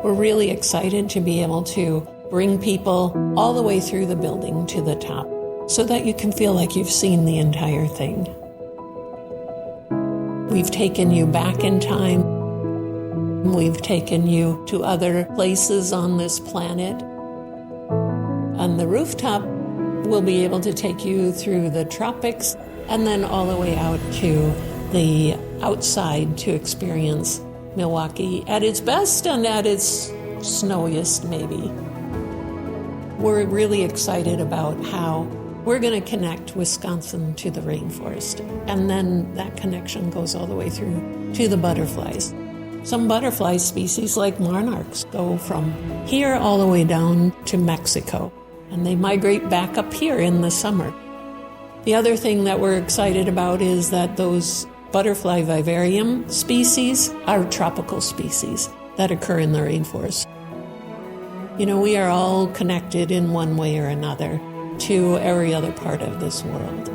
We're really excited to be able to bring people all the way through the building to the top so that you can feel like you've seen the entire thing. We've taken you back in time. We've taken you to other places on this planet. On the rooftop, we'll be able to take you through the tropics and then all the way out to the outside to experience Milwaukee at its best and at its snowiest, maybe. We're really excited about how we're going to connect Wisconsin to the rainforest, and then that connection goes all the way through to the butterflies. Some butterfly species, like monarchs, go from here all the way down to Mexico, and they migrate back up here in the summer. The other thing that we're excited about is that those butterfly vivarium species are tropical species that occur in the rainforest. You know, we are all connected in one way or another to every other part of this world.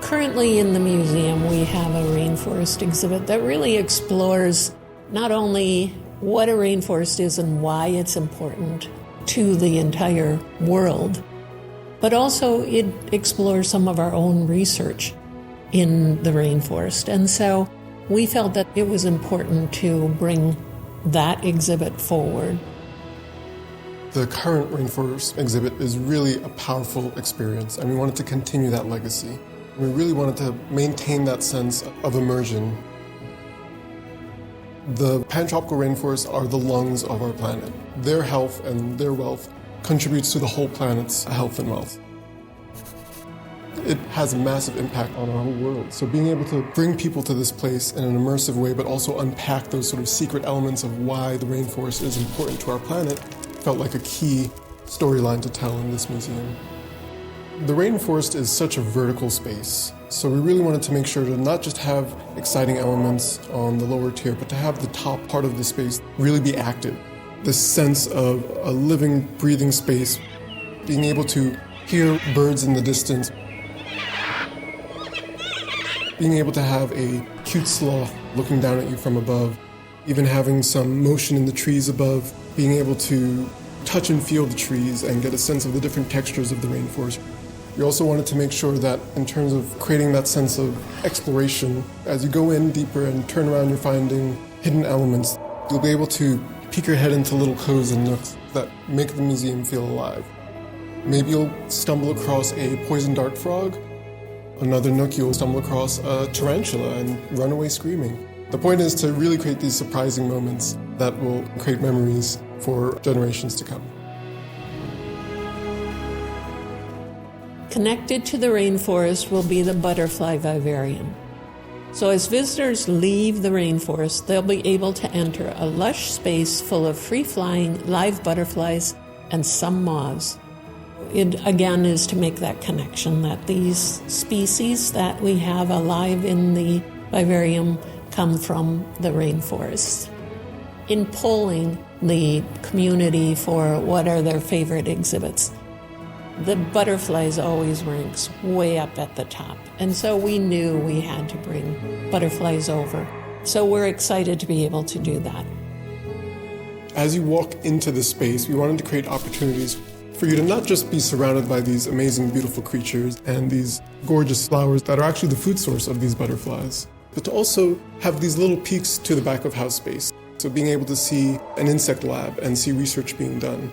Currently in the museum, we have a rainforest exhibit that really explores not only what a rainforest is and why it's important to the entire world, but also it explores some of our own research in the rainforest. And so we felt that it was important to bring that exhibit forward. The current Rainforest exhibit is really a powerful experience, and we wanted to continue that legacy. We really wanted to maintain that sense of immersion. The pantropical rainforests are the lungs of our planet. Their health and their wealth contributes to the whole planet's health and wealth. It has a massive impact on our whole world. So being able to bring people to this place in an immersive way, but also unpack those sort of secret elements of why the rainforest is important to our planet, felt like a key storyline to tell in this museum. The rainforest is such a vertical space, so we really wanted to make sure to not just have exciting elements on the lower tier, but to have the top part of the space really be active. This sense of a living, breathing space, being able to hear birds in the distance, being able to have a cute sloth looking down at you from above, even having some motion in the trees above, being able to touch and feel the trees and get a sense of the different textures of the rainforest. We also wanted to make sure that in terms of creating that sense of exploration, as you go in deeper and turn around, you're finding hidden elements. You'll be able to peek your head into little coves and nooks that make the museum feel alive. Maybe you'll stumble across a poison dart frog. Another nook, you'll stumble across a tarantula and run away screaming. The point is to really create these surprising moments that will create memories for generations to come. Connected to the rainforest will be the butterfly vivarium. So as visitors leave the rainforest, they'll be able to enter a lush space full of free-flying live butterflies and some moths. It, again, is to make that connection that these species that we have alive in the vivarium come from the rainforest. In polling the community for what are their favorite exhibits, the butterflies always ranks way up at the top. And so we knew we had to bring butterflies over. So we're excited to be able to do that. As you walk into the space, we wanted to create opportunities for you to not just be surrounded by these amazing, beautiful creatures and these gorgeous flowers that are actually the food source of these butterflies, but to also have these little peeks to the back of house space. So being able to see an insect lab and see research being done,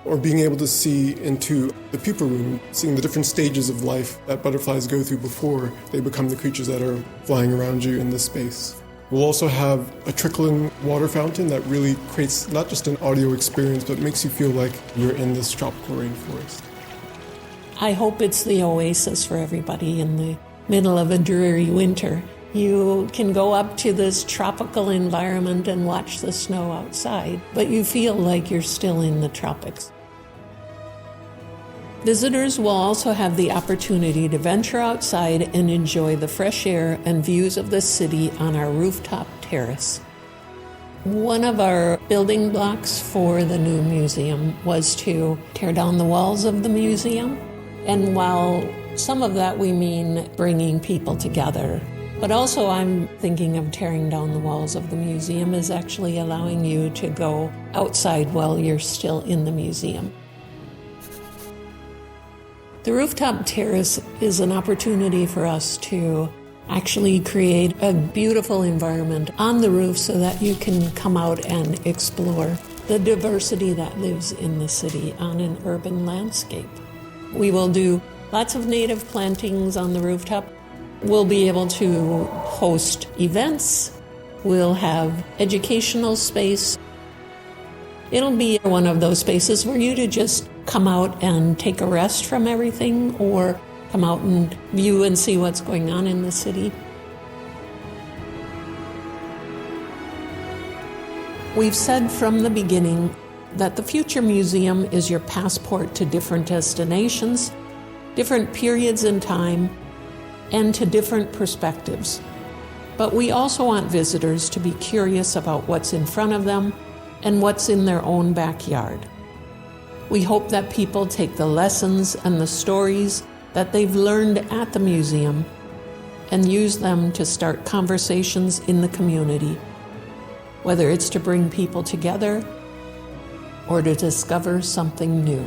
or being able to see into the pupa room, seeing the different stages of life that butterflies go through before they become the creatures that are flying around you in this space. We'll also have a trickling water fountain that really creates not just an audio experience, but makes you feel like you're in this tropical rainforest. I hope it's the oasis for everybody in the middle of a dreary winter. You can go up to this tropical environment and watch the snow outside, but you feel like you're still in the tropics. Visitors will also have the opportunity to venture outside and enjoy the fresh air and views of the city on our rooftop terrace. One of our building blocks for the new museum was to tear down the walls of the museum. And while some of that we mean bringing people together, But also I'm thinking of tearing down the walls of the museum is actually allowing you to go outside while you're still in the museum. The Rooftop Terrace is an opportunity for us to actually create a beautiful environment on the roof so that you can come out and explore the diversity that lives in the city on an urban landscape. We will do lots of native plantings on the rooftop. We'll be able to host events. We'll have educational space. It'll be one of those spaces for you to just come out and take a rest from everything, or come out and view and see what's going on in the city. We've said from the beginning that the Future Museum is your passport to different destinations, different periods in time, and to different perspectives. But we also want visitors to be curious about what's in front of them and what's in their own backyard. We hope that people take the lessons and the stories that they've learned at the museum and use them to start conversations in the community, whether it's to bring people together or to discover something new.